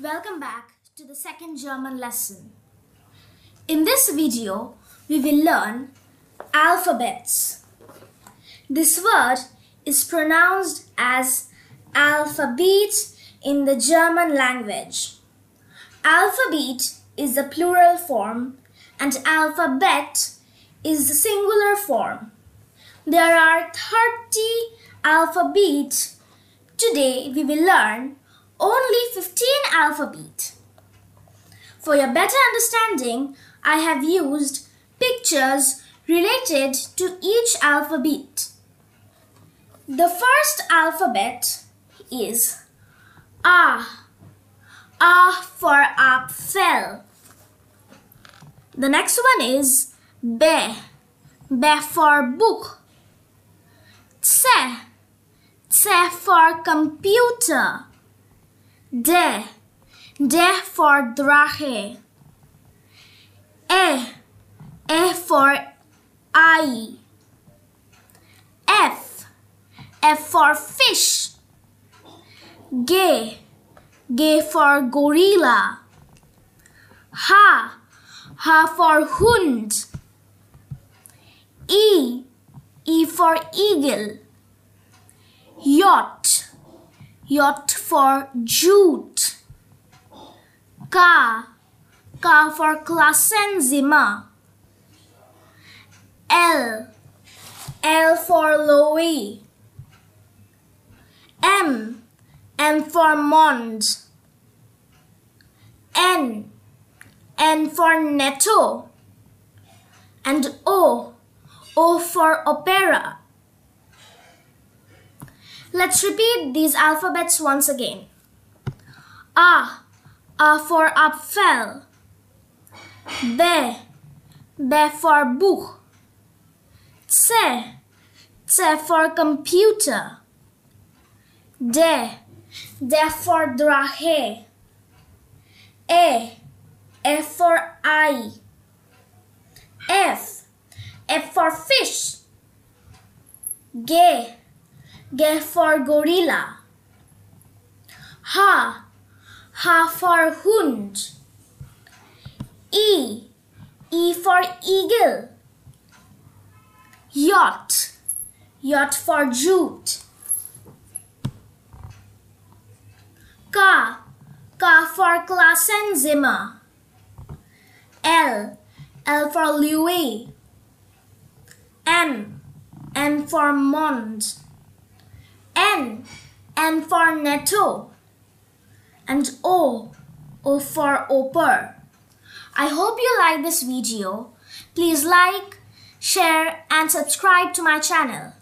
Welcome back to the second German lesson. In this video, we will learn alphabets. This word is pronounced as alphabet in the German language. Alphabet is the plural form and alphabet is the singular form. There are 30 alphabets. Today we will learn only 15 alphabet. For your better understanding, I have used pictures related to each alphabet. The first alphabet is A. A for Apfel. The next one is B. B for book. C. C for computer. D. D for Drache. E for eye. F. F for fish. G. G for gorilla. H. H for Hund. E. E for eagle. J. J for jute. K. K for Klassenzimmer. L. L for Louis. M. M for Mond. N. N for Netto. And O. O for opera. Let's repeat these alphabets once again. A. A for Apfel. B. B for Buch. C. C for computer. D. D for Drache. E. E for eye. F. F for fish. G. G for gorilla. H. H for Hund. E. E for eagle. J. J for jute. K. K for Klassenzimmer. L. L for Louis. M. M for Mond. N. N for Netto. And O. O for opera. I hope you like this video. Please like, share and subscribe to my channel.